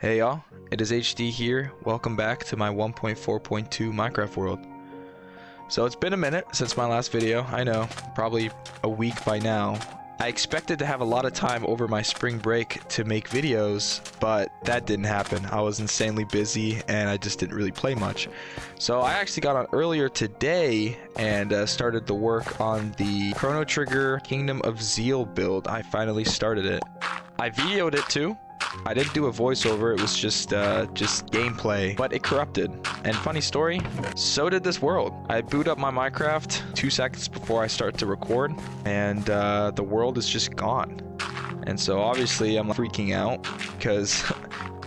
Hey y'all, it is HD here. Welcome back to my 1.4.2 Minecraft world. So it's been a minute since my last video. I know, probably a week by now. I expected to have a lot of time over my spring break to make videos, but that didn't happen. I was insanely busy and I just didn't really play much. So I actually got on earlier today and started the work on the Chrono Trigger Kingdom of Zeal build. I finally started it. I videoed it too. I didn't do a voiceover, it was just gameplay, but it corrupted. And funny story, so did this world. I boot up my Minecraft 2 seconds before I start to record, and the world is just gone. And so obviously I'm freaking out because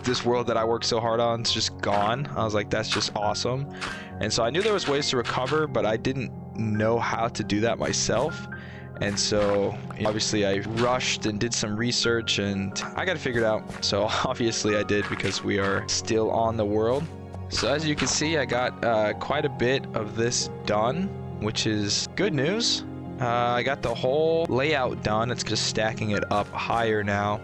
this world that I worked so hard on is just gone. I was like, that's just awesome. And so I knew there was ways to recover, but I didn't know how to do that myself. And so obviously I rushed and did some research and I got it figured out. So obviously I did, because we are still on the world. So as you can see, I got quite a bit of this done, which is good news. I got the whole layout done. It's just stacking it up higher now.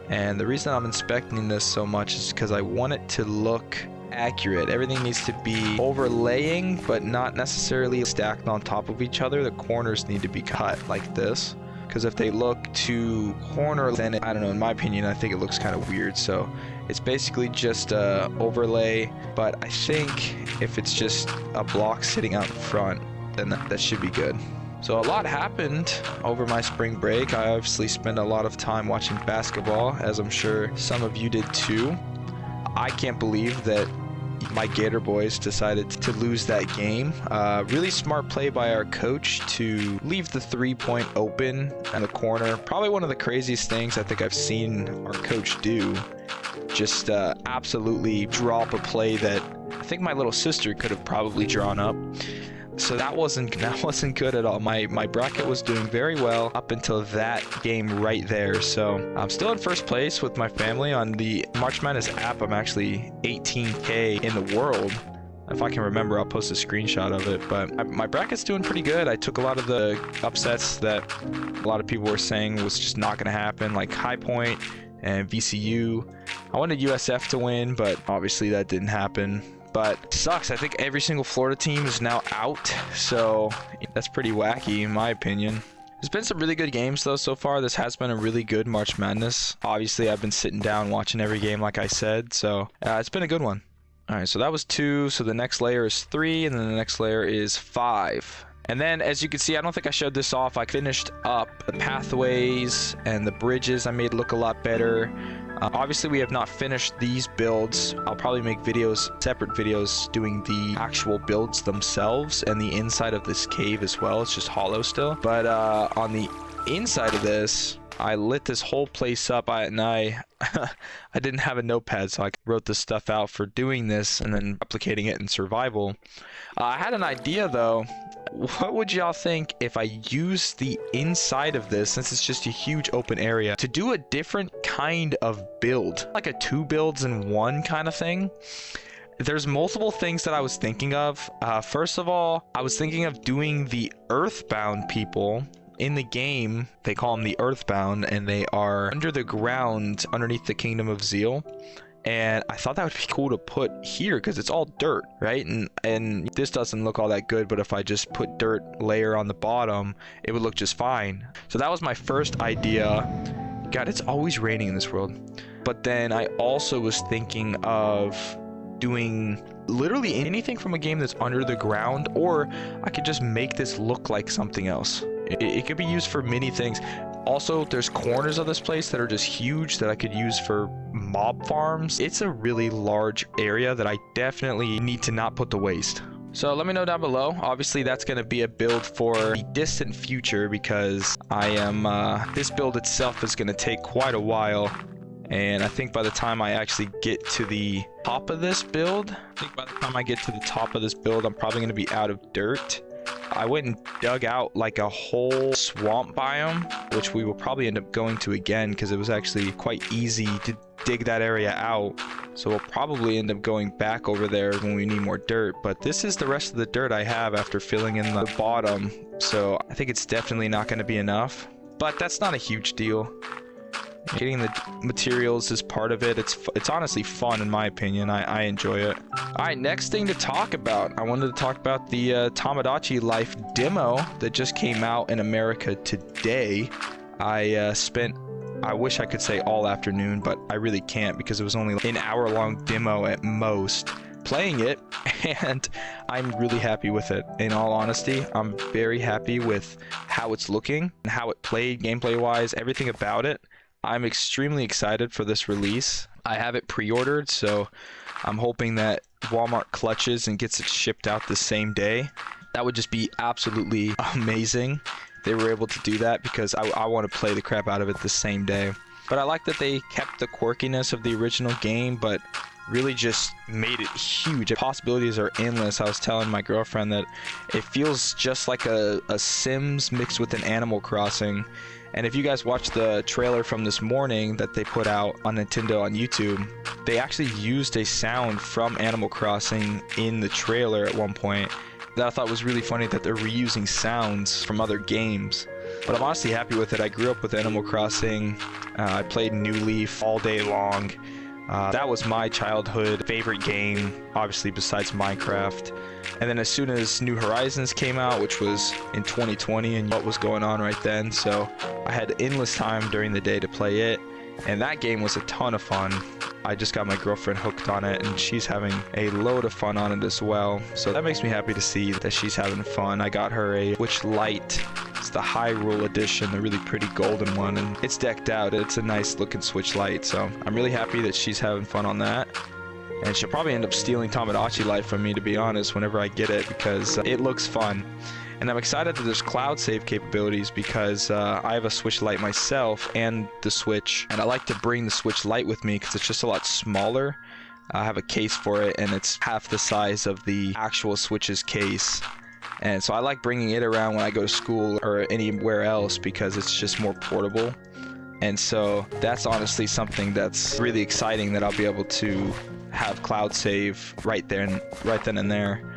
And the reason I'm inspecting this so much is because I want it to look accurate. Everything needs to be overlaying, but not necessarily stacked on top of each other. The corners need to be cut like this, because if they look too corner, then I don't know, in my opinion, I think it looks kind of weird. So it's basically just a overlay, but I think if it's just a block sitting out in front, then that should be good. So a lot happened over my spring break. I obviously spent a lot of time watching basketball, as I'm sure some of you did too. I can't believe that my Gator boys decided to lose that game. Really smart play by our coach to leave the 3-point open in the corner. Probably one of the craziest things I think I've seen our coach do. Just absolutely drop a play that I think my little sister could have probably drawn up. So that wasn't good at all. My bracket was doing very well up until that game right there. So I'm still in first place with my family on the March Madness app. I'm actually 18K in the world. If I can remember, I'll post a screenshot of it. But my bracket's doing pretty good. I took a lot of the upsets that a lot of people were saying was just not going to happen, like High Point and VCU. I wanted USF to win, but obviously that didn't happen. But it sucks. I think every single Florida team is now out, so that's pretty wacky in my opinion. There's been some really good games though so far. This has been a really good March Madness. Obviously I've been sitting down watching every game like I said, so it's been a good one. Alright, so that was 2, so the next layer is 3, and then the next layer is 5. And then, as you can see, I don't think I showed this off. I finished up the pathways and the bridges. I made look a lot better. Obviously, we have not finished these builds. I'll probably make videos, separate videos, doing the actual builds themselves and the inside of this cave as well. It's just hollow still. But on the inside of this, I lit this whole place up, and I didn't have a notepad, so I wrote this stuff out for doing this and then replicating it in survival. I had an idea though. What would y'all think if I used the inside of this, since it's just a huge open area, to do a different kind of build, like a 2 builds in 1 kind of thing? There's multiple things that I was thinking of. First of all, I was thinking of doing the Earthbound people. In the game, they call them the Earthbound, and they are under the ground underneath the Kingdom of Zeal. And I thought that would be cool to put here because it's all dirt, right? And this doesn't look all that good, but if I just put dirt layer on the bottom, it would look just fine. So that was my first idea. God, it's always raining in this world. But then I also was thinking of doing literally anything from a game that's under the ground, or I could just make this look like something else. It could be used for many things. Also, there's corners of this place that are just huge that I could use for mob farms. It's a really large area that I definitely need to not put to waste. So let me know down below. Obviously, that's going to be a build for the distant future, because this build itself is going to take quite a while. And I think by the time I actually get to the top of this build, I'm probably going to be out of dirt. I went and dug out like a whole swamp biome, which we will probably end up going to again because it was actually quite easy to dig that area out. So we'll probably end up going back over there when we need more dirt. But this is the rest of the dirt I have after filling in the bottom. So I think it's definitely not going to be enough. But that's not a huge deal. Getting the materials is part of it. It's honestly fun in my opinion. I enjoy it. Alright, next thing to talk about. I wanted to talk about the Tamagotchi Life demo that just came out in America today. I spent, I wish I could say all afternoon, but I really can't because it was only an hour-long demo at most, playing it, and I'm really happy with it. In all honesty, I'm very happy with how it's looking and how it played gameplay-wise, everything about it. I'm extremely excited for this release. I have it pre-ordered, so I'm hoping that Walmart clutches and gets it shipped out the same day. That would just be absolutely amazing if they were able to do that, because I want to play the crap out of it the same day. But I like that they kept the quirkiness of the original game, but really just made it huge. The possibilities are endless. I was telling my girlfriend that it feels just like a Sims mixed with an Animal Crossing. And if you guys watch the trailer from this morning that they put out on Nintendo on YouTube, they actually used a sound from Animal Crossing in the trailer at one point. That I thought was really funny, that they're reusing sounds from other games. But I'm honestly happy with it. I grew up with Animal Crossing. I played New Leaf all day long. That was my childhood favorite game, obviously besides Minecraft. And then as soon as New Horizons came out, which was in 2020, and what was going on right then, so I had endless time during the day to play it, and that game was a ton of fun. I just got my girlfriend hooked on it, and she's having a load of fun on it as well, so that makes me happy to see that she's having fun. I got her a Switch Lite. It's the Hyrule edition, the really pretty golden one, and it's decked out. It's a nice looking Switch Lite, so I'm really happy that she's having fun on that. And she'll probably end up stealing Tamagotchi Life from me, to be honest, whenever I get it, because it looks fun. And I'm excited that there's cloud save capabilities, because I have a Switch Lite myself and the Switch, and I like to bring the Switch Lite with me because it's just a lot smaller. I have a case for it, and it's half the size of the actual Switch's case. And so I like bringing it around when I go to school or anywhere else because it's just more portable. And so that's honestly something that's really exciting, that I'll be able to have cloud save right then and there.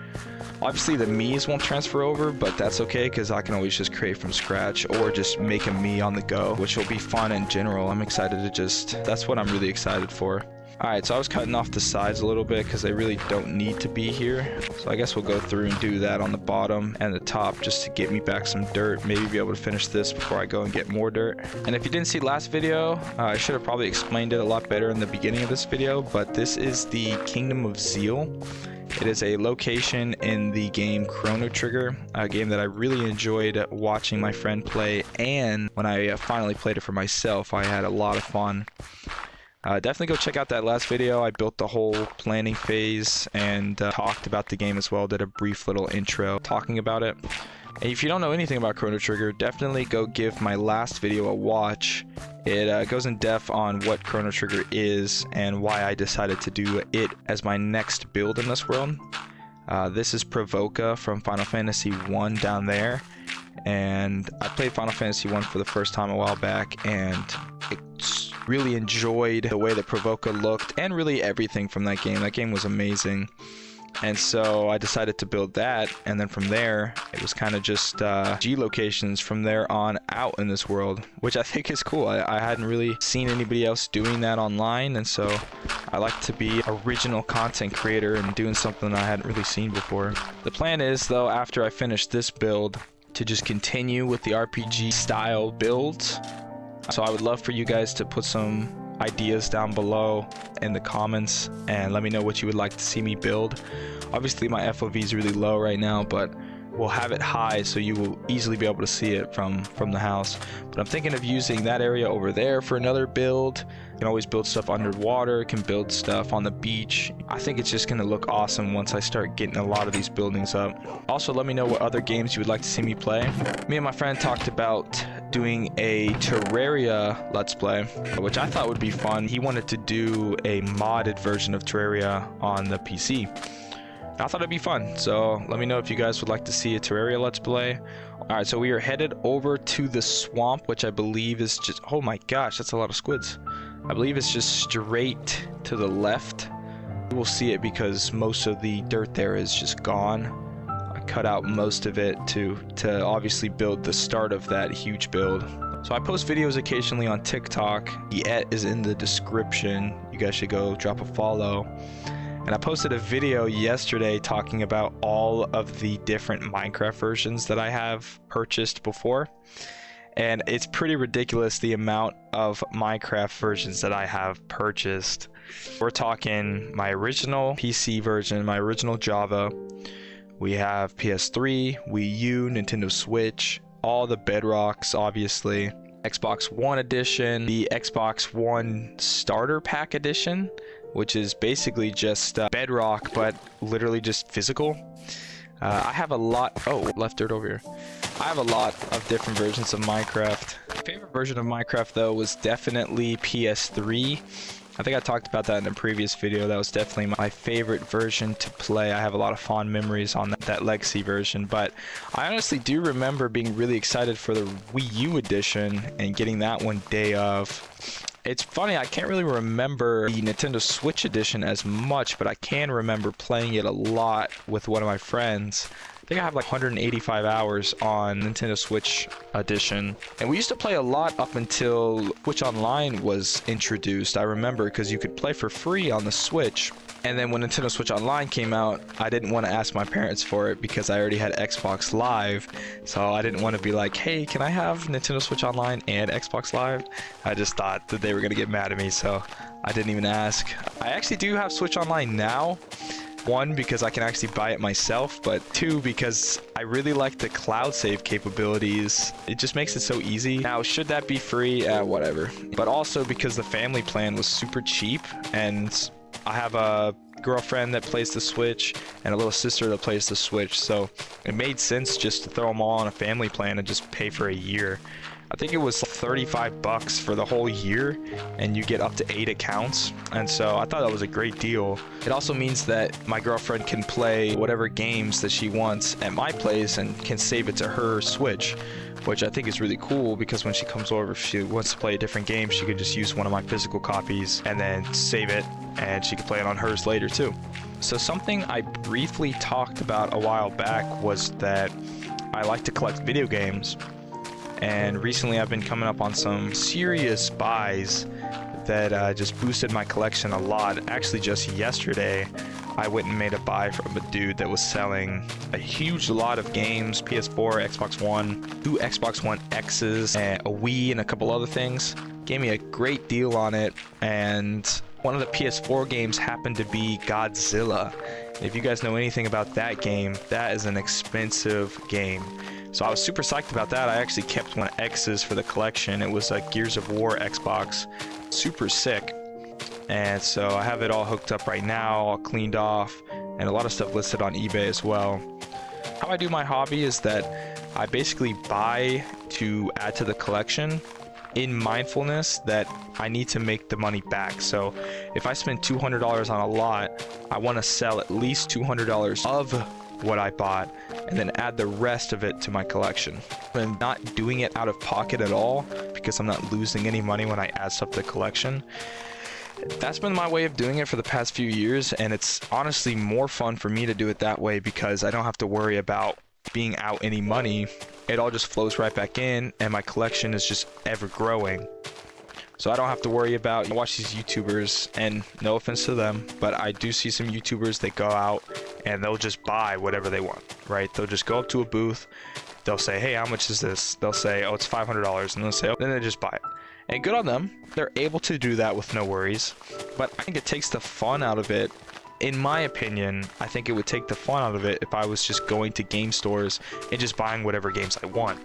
Obviously the Mii's won't transfer over, but that's okay because I can always just create from scratch or just make a Mii on the go, which will be fun in general. I'm excited to that's what I'm really excited for. Alright, so I was cutting off the sides a little bit because they really don't need to be here. So I guess we'll go through and do that on the bottom and the top just to get me back some dirt. Maybe be able to finish this before I go and get more dirt. And if you didn't see last video, I should have probably explained it a lot better in the beginning of this video, but this is the Kingdom of Zeal. It is a location in the game Chrono Trigger, a game that I really enjoyed watching my friend play, and when I finally played it for myself, I had a lot of fun. Definitely go check out that last video. I built the whole planning phase and talked about the game as well, did a brief little intro talking about it. And if you don't know anything about Chrono Trigger, definitely go give my last video a watch. It goes in depth on what Chrono Trigger is and why I decided to do it as my next build in this world. This is Provoca from Final Fantasy 1 down there. And I played Final Fantasy 1 for the first time a while back, and it's really enjoyed the way that Provoca looked and really everything from that game. That game was amazing. And so I decided to build that, and then from there it was kind of just G locations from there on out in this world, which I think is cool. I hadn't really seen anybody else doing that online, and so I like to be original content creator and doing something I hadn't really seen before. The plan is, though, after I finish this build, to just continue with the RPG style builds. So I would love for you guys to put some ideas down below in the comments and let me know what you would like to see me build. Obviously my FOV is really low right now, but we'll have it high so you will easily be able to see it from the house. But I'm thinking of using that area over there for another build. You can always build stuff underwater, can build stuff on the beach. I think it's just gonna look awesome once I start getting a lot of these buildings up. Also, let me know what other games you would like to see me play. Me and my friend talked about doing a Terraria Let's Play, which I thought would be fun. He wanted to do a modded version of Terraria on the PC. I thought it'd be fun, so let me know if you guys would like to see a Terraria Let's Play. Alright, so we are headed over to the swamp, which I believe is just... oh my gosh, that's a lot of squids. I believe it's just straight to the left. You will see it because most of the dirt there is just gone. I cut out most of it to obviously build the start of that huge build. So I post videos occasionally on TikTok. The is in the description. You guys should go drop a follow. And I posted a video yesterday talking about all of the different Minecraft versions that I have purchased before. And it's pretty ridiculous the amount of Minecraft versions that I have purchased. We're talking my original PC version, my original Java. We have PS3, Wii U, Nintendo Switch, all the Bedrocks, obviously. Xbox One edition, the Xbox One Starter Pack edition, which is basically just Bedrock, but literally just physical. I have a lot. Oh, left dirt over here. I have a lot of different versions of Minecraft. My favorite version of Minecraft, though, was definitely PS3. I think I talked about that in a previous video. That was definitely my favorite version to play. I have a lot of fond memories on that Legacy version, but I honestly do remember being really excited for the Wii U edition and getting that one day of. It's funny, I can't really remember the Nintendo Switch edition as much, but I can remember playing it a lot with one of my friends. I think I have like 185 hours on Nintendo Switch edition. And we used to play a lot up until Switch Online was introduced. I remember because you could play for free on the Switch. And then when Nintendo Switch Online came out, I didn't want to ask my parents for it because I already had Xbox Live. So I didn't want to be like, hey, can I have Nintendo Switch Online and Xbox Live? I just thought that they were going to get mad at me, so I didn't even ask. I actually do have Switch Online now. One, because I can actually buy it myself, but two, because I really like the cloud save capabilities. It just makes it so easy. Now, should that be free? Whatever. But also because the family plan was super cheap, and I have a girlfriend that plays the Switch and a little sister that plays the Switch, so it made sense just to throw them all on a family plan and just pay for a year. I think it was 35 bucks for the whole year, and you get up to 8 accounts, and so I thought that was a great deal. It also means that my girlfriend can play whatever games that she wants at my place and can save it to her Switch, which I think is really cool because when she comes over, if she wants to play a different game, she can just use one of my physical copies and then save it, and she can play it on hers later too. So something I briefly talked about a while back was that I like to collect video games. And recently I've been coming up on some serious buys that just boosted my collection a lot. Actually, just yesterday, I went and made a buy from a dude that was selling a huge lot of games, PS4, Xbox One, 2 Xbox One X's, and a Wii, and a couple other things. Gave me a great deal on it, and one of the PS4 games happened to be Godzilla. If you guys know anything about that game, that is an expensive game. So I was super psyched about that. I actually kept one X's for the collection. It was a Gears of War Xbox. Super sick. And so I have it all hooked up right now, all cleaned off, and a lot of stuff listed on eBay as well. How I do my hobby is that I basically buy to add to the collection in mindfulness that I need to make the money back. So if I spend $200 on a lot, I want to sell at least $200 of what I bought and then add the rest of it to my collection. I'm not doing it out of pocket at all because I'm not losing any money when I add stuff to the collection. That's been my way of doing it for the past few years, and it's honestly more fun for me to do it that way because I don't have to worry about being out any money. It all just flows right back in, and my collection is just ever growing. So I don't have to worry about, I watch these YouTubers, and no offense to them, but I do see some YouTubers that go out and they'll just buy whatever they want, right? They'll just go up to a booth, they'll say, hey, how much is this? They'll say, oh, it's $500, and they'll say, oh, then they just buy it. And good on them, they're able to do that with no worries, but I think it takes the fun out of it. In my opinion, I think it would take the fun out of it if I was just going to game stores and just buying whatever games I want.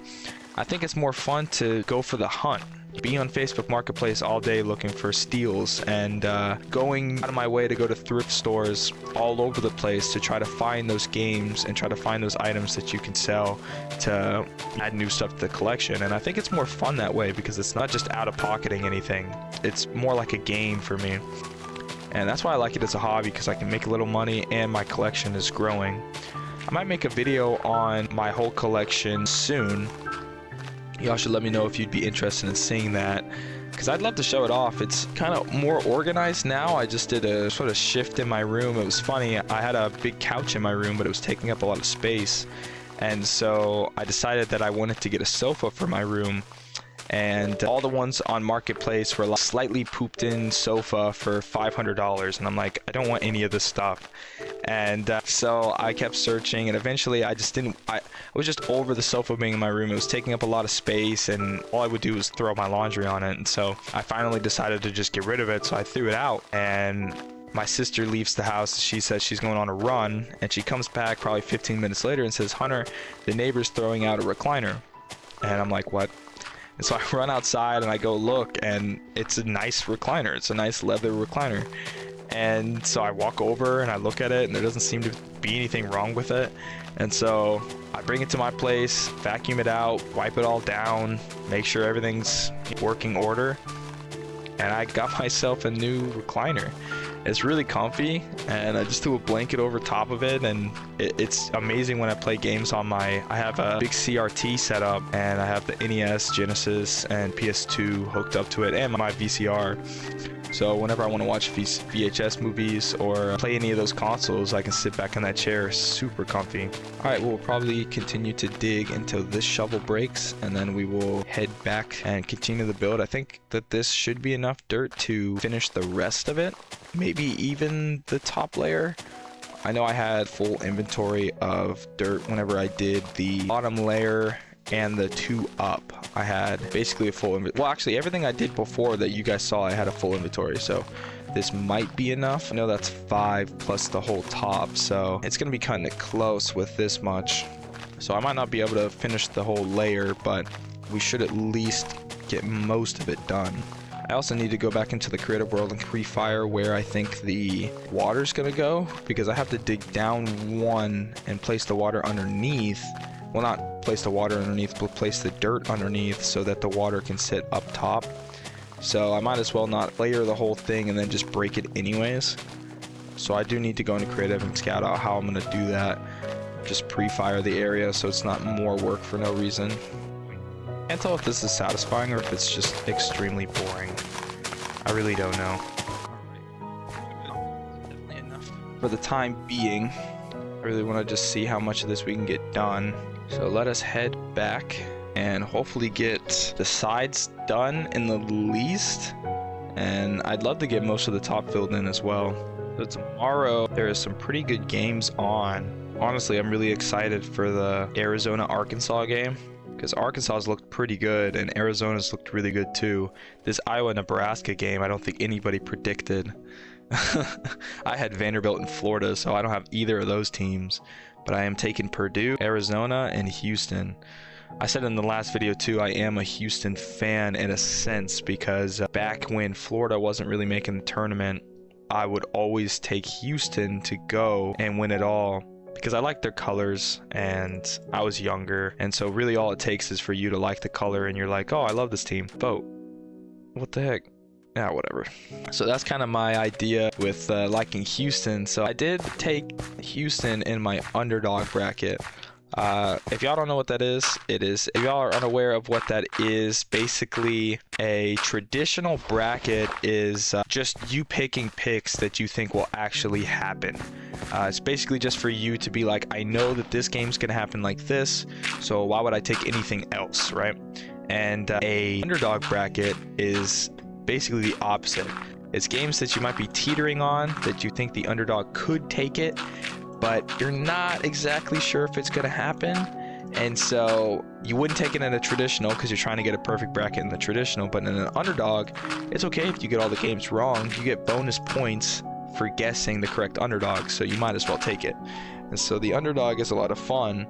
I think it's more fun to go for the hunt. Be on Facebook Marketplace all day looking for steals and going out of my way to go to thrift stores all over the place to try to find those games and try to find those items that you can sell to add new stuff to the collection. And I think it's more fun that way because it's not just out of pocketing anything. It's more like a game for me. And that's why I like it as a hobby, because I can make a little money and my collection is growing. I might make a video on my whole collection soon. Y'all should let me know if you'd be interested in seeing that, because I'd love to show it off. It's kind of more organized now. I just did a sort of shift in my room. It was funny. I had a big couch in my room, but it was taking up a lot of space. And so I decided that I wanted to get a sofa for my room. and all the ones on Marketplace were like slightly pooped in sofa for $500, and I'm like, I don't want any of this stuff. And so I kept searching, and eventually I was just over the sofa being in my room. It was taking up a lot of space, and all I would do was throw my laundry on it. And so I finally decided to just get rid of it, so I threw it out. And my sister leaves the house. She says she's going on a run, and she comes back probably 15 minutes later and says, Hunter, the neighbor's throwing out a recliner. And I'm like, what? And so I run outside and I go look, and it's a nice recliner. It's a nice leather recliner. And so I walk over and I look at it, and there doesn't seem to be anything wrong with it. And so I bring it to my place, vacuum it out, wipe it all down, make sure everything's in working order. And I got myself a new recliner. It's really comfy, and I just threw a blanket over top of it, and it's amazing when I play games on I have a big CRT setup, and I have the NES, Genesis, and PS2 hooked up to it, and my VCR. So whenever I want to watch VHS movies or play any of those consoles, I can sit back in that chair, super comfy. Alright, we'll probably continue to dig until this shovel breaks, and then we will head back and continue the build. I think that this should be enough dirt to finish the rest of it, maybe even the top layer. I know I had full inventory of dirt whenever I did the bottom layer and the 2 up. I had basically a full well, actually everything I did before that you guys saw, I had a full inventory, so this might be enough. I know that's 5 plus the whole top, so it's gonna be kind of close with this much. So I might not be able to finish the whole layer, but we should at least get most of it done. I also need to go back into the creative world and pre-fire where I think the water's gonna go, because I have to dig down 1 and place the water underneath. Well, not place the water underneath, but place the dirt underneath so that the water can sit up top. So I might as well not layer the whole thing and then just break it anyways. So I do need to go into creative and scout out how I'm going to do that. Just pre-fire the area so it's not more work for no reason. I can't tell if this is satisfying or if it's just extremely boring. I really don't know. Definitely enough for the time being. I really want to just see how much of this we can get done. So let us head back and hopefully get the sides done in the least. And I'd love to get most of the top filled in as well. So tomorrow there is some pretty good games on. Honestly, I'm really excited for the Arizona-Arkansas game, because Arkansas's looked pretty good and Arizona's looked really good too. This Iowa-Nebraska game, I don't think anybody predicted. I had Vanderbilt in Florida, so I don't have either of those teams. But I am taking Purdue, Arizona, and Houston. I said in the last video too, I am a Houston fan in a sense, because back when Florida wasn't really making the tournament, I would always take Houston to go and win it all, because I like their colors and I was younger. And so really all it takes is for you to like the color and you're like, oh, I love this team. Vote. What the heck? Yeah, whatever. So that's kind of my idea with liking Houston. So I did take Houston in my underdog bracket. If y'all don't know what that is, if y'all are unaware of what that is, basically a traditional bracket is just you picking picks that you think will actually happen. It's basically just for you to be like, I know that this game's gonna happen like this, so why would I take anything else, right? And a underdog bracket is basically the opposite. It's games that you might be teetering on, that you think the underdog could take it, but you're not exactly sure if it's going to happen. And so you wouldn't take it in a traditional because you're trying to get a perfect bracket in the traditional, but in an underdog, it's okay if you get all the games wrong. You get bonus points for guessing the correct underdog, so you might as well take it. And so the underdog is a lot of fun.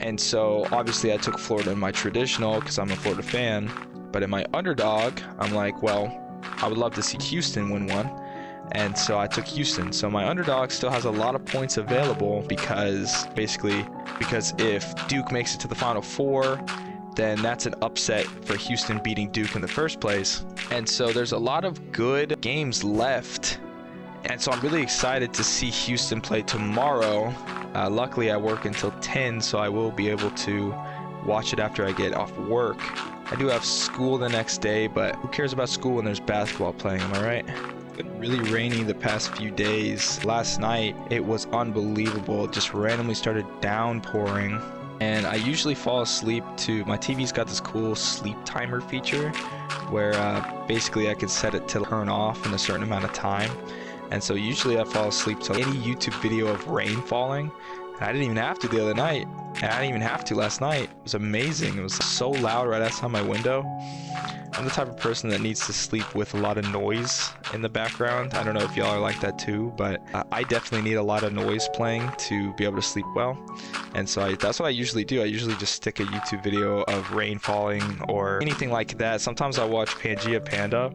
And so obviously I took Florida in my traditional because I'm a Florida fan. But in my underdog, I'm like, well, I would love to see Houston win one. And so I took Houston. So my underdog still has a lot of points available because if Duke makes it to the Final Four, then that's an upset for Houston beating Duke in the first place. And so there's a lot of good games left. And so I'm really excited to see Houston play tomorrow. Luckily, I work until 10, so I will be able to watch it after I get off work. I do have school the next day, but who cares about school when there's basketball playing, am I right? It's been really rainy the past few days. Last night, it was unbelievable. It just randomly started downpouring. And I usually fall asleep to, my TV's got this cool sleep timer feature where basically I can set it to turn off in a certain amount of time. And so usually I fall asleep to any YouTube video of rain falling. And I didn't even have to the other night. And I didn't even have to last night. It was amazing. It was so loud right outside my window. I'm the type of person that needs to sleep with a lot of noise in the background. I don't know if y'all are like that too, but I definitely need a lot of noise playing to be able to sleep well. And so that's what I usually do. I usually just stick a YouTube video of rain falling or anything like that. Sometimes I watch Pangea Panda.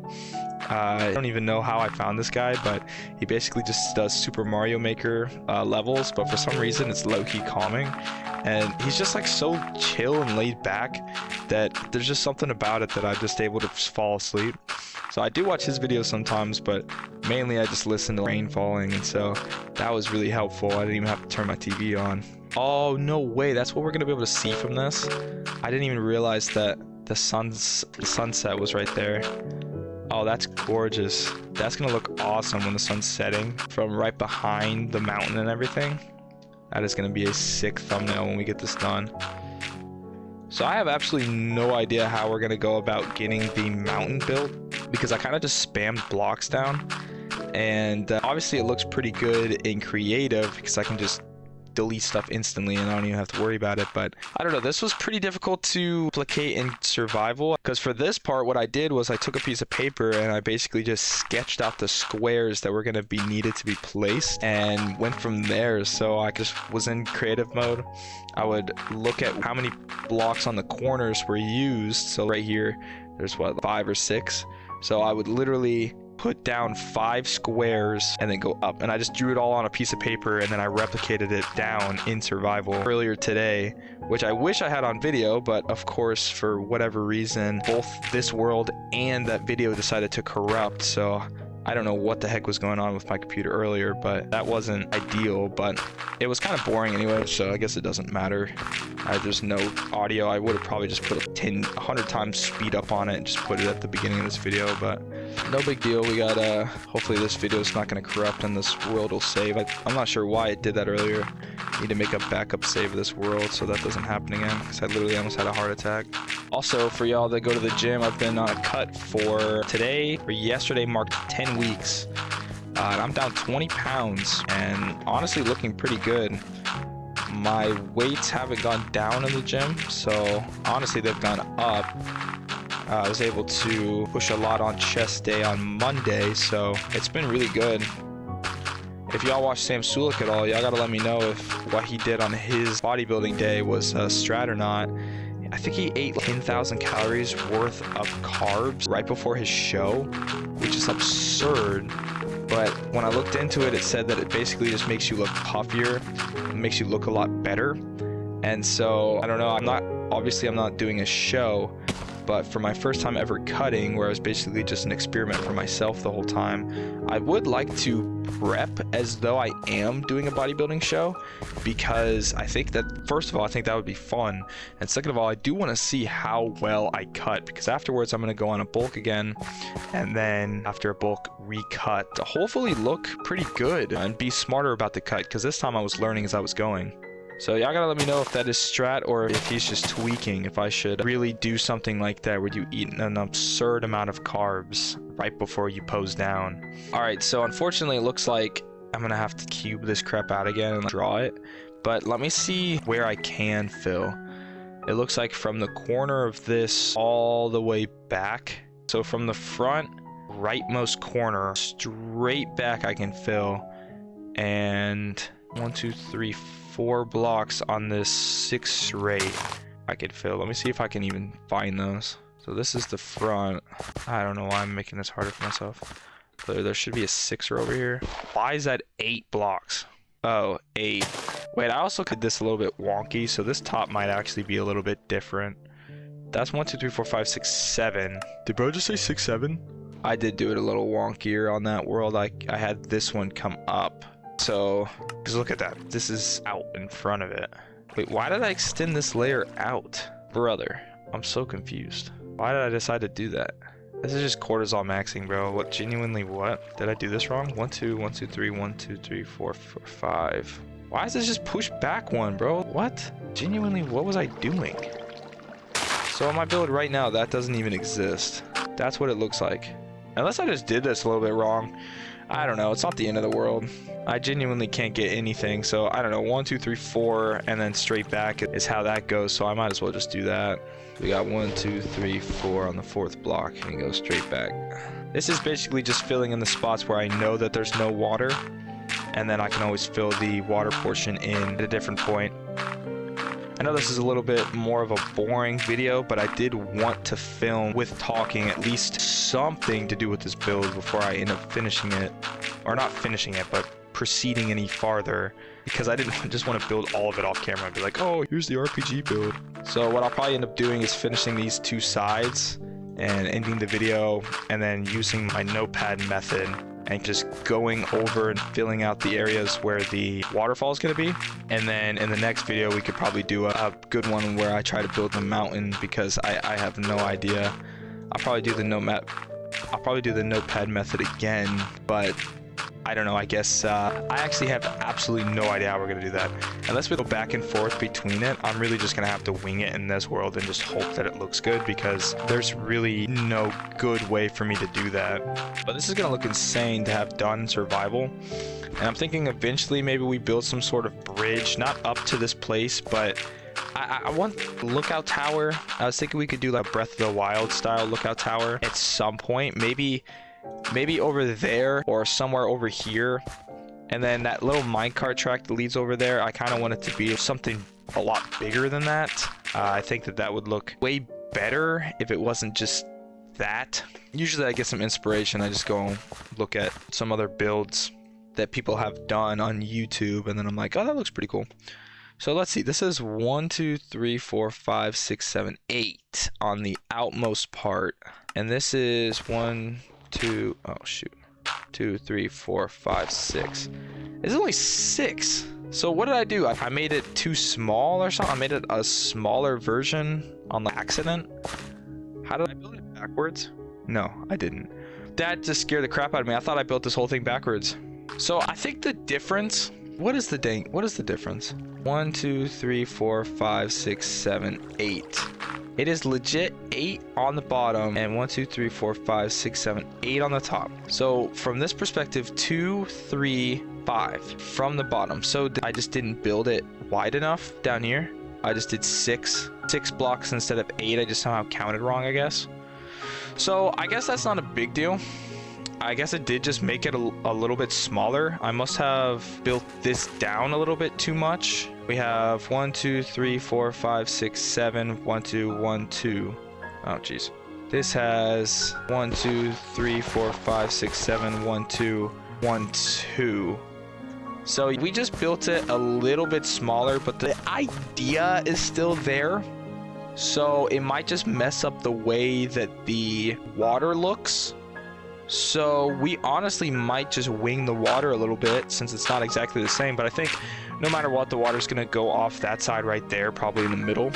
I don't even know how I found this guy, but he basically just does Super Mario Maker levels, but for some reason it's low-key calming. And he's just like so chill and laid back that there's just something about it that I'm just able to fall asleep. So I do watch his videos sometimes, but mainly I just listen to rain falling, and so that was really helpful. I didn't even have to turn my TV on. Oh, no way, that's what we're gonna be able to see from this? I didn't even realize that the sunset was right there. Oh, that's gorgeous. That's gonna look awesome when the sun's setting from right behind the mountain and everything. That is gonna be a sick thumbnail when we get this done. So I have absolutely no idea how we're gonna go about getting the mountain built, because I kind of just spammed blocks down, and obviously it looks pretty good in creative because I can just delete stuff instantly and I don't even have to worry about it. But I don't know, this was pretty difficult to replicate in survival, because for this part what I did was I took a piece of paper and I basically just sketched out the squares that were going to be needed to be placed and went from there. So I just was in creative mode. I would look at how many blocks on the corners were used. So right here there's what, 5 or 6. So I would literally put down 5 squares and then go up, and I just drew it all on a piece of paper and then I replicated it down in survival earlier today, which I wish I had on video, but of course for whatever reason both this world and that video decided to corrupt. So I don't know what the heck was going on with my computer earlier, but that wasn't ideal, but it was kind of boring anyway, so I guess it doesn't matter. There's no audio. I would have probably just put 100 times speed up on it and just put it at the beginning of this video, but no big deal. We got hopefully this video is not going to corrupt and this world will save. I'm not sure why it did that earlier. Need to make a backup save of this world so that doesn't happen again, because I literally almost had a heart attack. Also, for y'all that go to the gym, I've been on a cut for today, or yesterday marked 10 weeks. I'm down 20 pounds and honestly looking pretty good. My weights haven't gone down in the gym, so honestly they've gone up. I was able to push a lot on chest day on Monday, so it's been really good. If y'all watch Sam Sulek at all, y'all gotta let me know if what he did on his bodybuilding day was strat or not. I think he ate 10,000 calories worth of carbs right before his show, which is absurd. But when I looked into it, it said that it basically just makes you look puffier and makes you look a lot better. And so I don't know, I'm not doing a show, but for my first time ever cutting, where I was basically just an experiment for myself the whole time, I would like to prep as though I am doing a bodybuilding show, because I think that, first of all, I think that would be fun, and second of all, I do want to see how well I cut, because afterwards I'm going to go on a bulk again, and then after a bulk recut to hopefully look pretty good and be smarter about the cut, because this time I was learning as I was going. So y'all gotta let me know if that is strat or if he's just tweaking, if I should really do something like that where you eat an absurd amount of carbs right before you pose down. Alright, so unfortunately it looks like I'm gonna have to cube this crap out again and draw it, but let me see where I can fill. It looks like from the corner of this all the way back. So from the front rightmost corner straight back I can fill, and 1, 2, 3, 4 blocks on this 6 straight I could fill. Let me see if I can even find those. So this is the front. I don't know why I'm making this harder for myself. There should be a 6er over here. Why is that 8 blocks? Oh, 8. Wait, I also did this a little bit wonky, so this top might actually be a little bit different. That's 1, 2, 3, 4, 5, 6, 7. Did bro just say 6, 7? I did do it a little wonkier on that world. I had this one come up. So, just look at that. This is out in front of it. Wait, why did I extend this layer out? Brother, I'm so confused. Why did I decide to do that? This is just cortisol maxing, bro. What, genuinely what? Did I do this wrong? 1, 2, 1, 2, 3, 1, 2, 3, 4, 4, 5. Why is this just push back one, bro? What? Genuinely, what was I doing? So on my build right now, that doesn't even exist. That's what it looks like. Unless I just did this a little bit wrong. I don't know. It's not the end of the world. I genuinely can't get anything. So I don't know. 1, 2, 3, 4, and then straight back is how that goes. So I might as well just do that. We got 1, 2, 3, 4 on the 4th block and go straight back. This is basically just filling in the spots where I know that there's no water. And then I can always fill the water portion in at a different point. I know this is a little bit more of a boring video, but I did want to film with talking at least something to do with this build before I end up finishing it. Or not finishing it, but proceeding any farther. Because I didn't just want to build all of it off camera and be like, oh, here's the RPG build. So what I'll probably end up doing is finishing these 2 sides and ending the video, and then using my notepad method and just going over and filling out the areas where the waterfall is going to be. And then in the next video, we could probably do a good one where I try to build the mountain, because I have no idea. I'll probably do the notepad method again, but I don't know. I guess I actually have absolutely no idea how we're going to do that. Unless we go back and forth between it, I'm really just going to have to wing it in this world and just hope that it looks good, because there's really no good way for me to do that. But this is going to look insane to have done in survival. And I'm thinking eventually maybe we build some sort of bridge, not up to this place, but I want lookout tower. I was thinking we could do like Breath of the Wild style lookout tower at some point. Maybe over there or somewhere over here. And then that little minecart track that leads over there, I kind of want it to be something a lot bigger than that. I think that would look way better if it wasn't just that. Usually I get some inspiration. I just go look at some other builds that people have done on YouTube, and then I'm like, oh, that looks pretty cool. So let's see. This is 1, 2, 3, 4, 5, 6, 7, 8 on the outmost part. And this is 1, 2, oh shoot, 2, 3, 4, 5, 6. It's only 6. So what did I do? I made it too small or something. I made it a smaller version on the accident. How did I build it backwards? No, I didn't. That just scared the crap out of me. I thought I built this whole thing backwards. So I think the difference, what is the difference? 1, 2, 3, 4, 5, 6, 7, 8. It is legit 8 on the bottom and 1, 2, 3, 4, 5, 6, 7, 8 on the top. So from this perspective, 2, 3, 5 from the bottom. So I just didn't build it wide enough down here. I just did 6 blocks instead of 8. I just somehow counted wrong, I guess. So I guess that's not a big deal. I guess it did just make it a little bit smaller. I must have built this down a little bit too much. We have 1, 2, 3, 4, 5, 6, 7, 1, 2, 1, 2. Oh, jeez. This has 1, 2, 3, 4, 5, 6, 7, 1, 2, 1, 2. So we just built it a little bit smaller, but the idea is still there. So it might just mess up the way that the water looks. So we honestly might just wing the water a little bit, since it's not exactly the same. But I think no matter what, the water's going to go off that side right there, probably in the middle.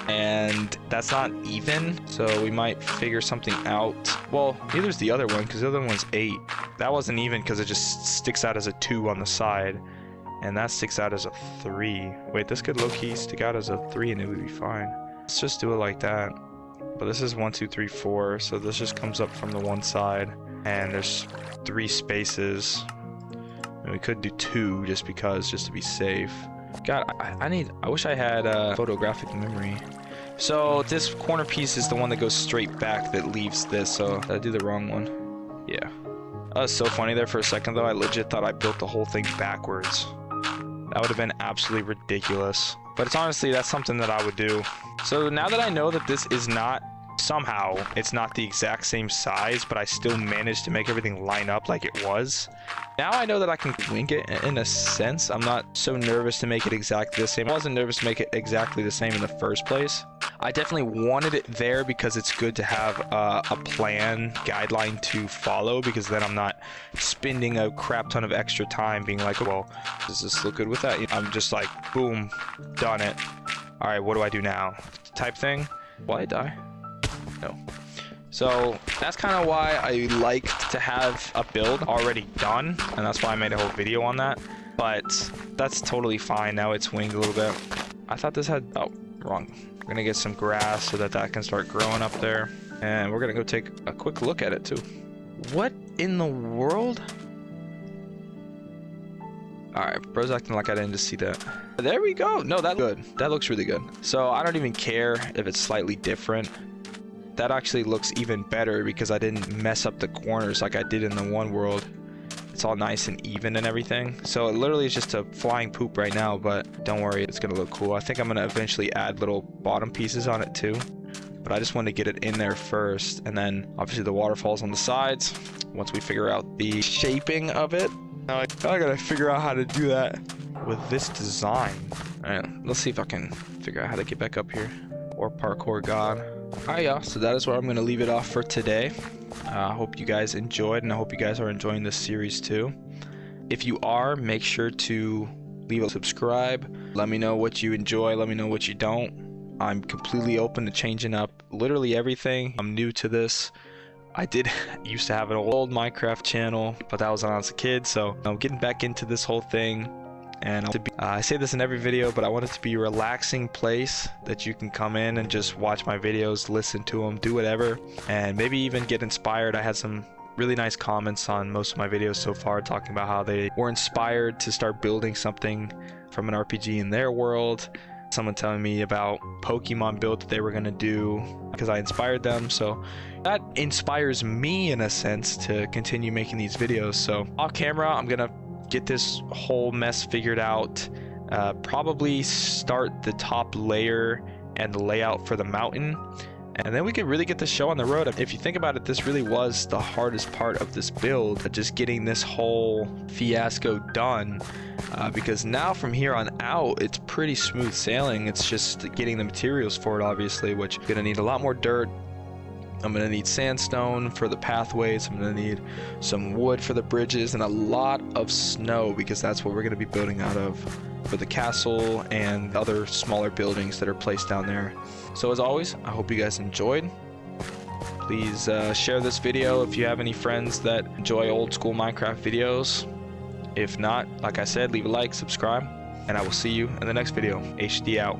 And that's not even, so we might figure something out. Well, neither's the other one, because the other one's 8. That wasn't even because it just sticks out as a 2 on the side. And that sticks out as a 3. Wait, this could low-key stick out as a 3 and it would be fine. Let's just do it like that. But this is 1, 2, 3, 4, so this just comes up from the one side, and there's 3 spaces, and we could do 2 just to be safe. God, I wish I had photographic memory. So this corner piece is the one that goes straight back that leaves this, so I did the wrong one. Yeah. That was so funny there for a second though. I legit thought I built the whole thing backwards. That would have been absolutely ridiculous. But it's honestly, that's something that I would do. So now that I know that this is not, somehow, it's not the exact same size, but I still managed to make everything line up like it was. Now I know that I can wing it in a sense. I'm not so nervous to make it exactly the same. I wasn't nervous to make it exactly the same in the first place. I definitely wanted it there because it's good to have a plan, guideline to follow, because then I'm not spending a crap ton of extra time being like, well, does this look good with that? I'm just like, boom, done it. All right, what do I do now? Type thing. Will I die? No. So that's kind of why I like to have a build already done, and that's why I made a whole video on that. But that's totally fine. Now it's winged a little bit. I thought this had, oh, wrong. We're gonna get some grass so that that can start growing up there, and we're gonna go take a quick look at it too. What in the world? Alright, bro's acting like I didn't just see that. There we go. No, that's good. That looks really good. So I don't even care if it's slightly different. That actually looks even better because I didn't mess up the corners like I did in the one world. It's all nice and even and everything. So it literally is just a flying poop right now, but don't worry, it's gonna look cool. I think I'm gonna eventually add little bottom pieces on it too. But I just want to get it in there first, and then obviously the waterfalls on the sides. Once we figure out the shaping of it, now I gotta figure out how to do that with this design. Alright, let's see if I can figure out how to get back up here. Or parkour god. Alright y'all, so that is where I'm gonna leave it off for today. I hope you guys enjoyed, and I hope you guys are enjoying this series too. If you are, make sure to leave a subscribe. Let me know what you enjoy, let me know what you don't. I'm completely open to changing up literally everything. I'm new to this. I used to have an old Minecraft channel, but that was when I was a kid, so I'm getting back into this whole thing. And I say this in every video, but I want it to be a relaxing place that you can come in and just watch my videos, listen to them, do whatever, and maybe even get inspired. I had some really nice comments on most of my videos so far talking about how they were inspired to start building something from an RPG in their world. Someone telling me about Pokemon build that they were gonna do because I inspired them, so that inspires me in a sense to continue making these videos. So off camera, I'm gonna get this whole mess figured out, probably start the top layer and the layout for the mountain, and then we could really get the show on the road. If you think about it, this really was the hardest part of this build, just getting this whole fiasco done, because now from here on out it's pretty smooth sailing. It's just getting the materials for it, obviously, which I'm gonna need a lot more dirt. I'm gonna need sandstone for the pathways. I'm gonna need some wood for the bridges and a lot of snow, because that's what we're gonna be building out of for the castle and other smaller buildings that are placed down there. So as always, I hope you guys enjoyed. Please share this video if you have any friends that enjoy old school Minecraft videos. If not, like I said, leave a like, subscribe, and I will see you in the next video. HD out.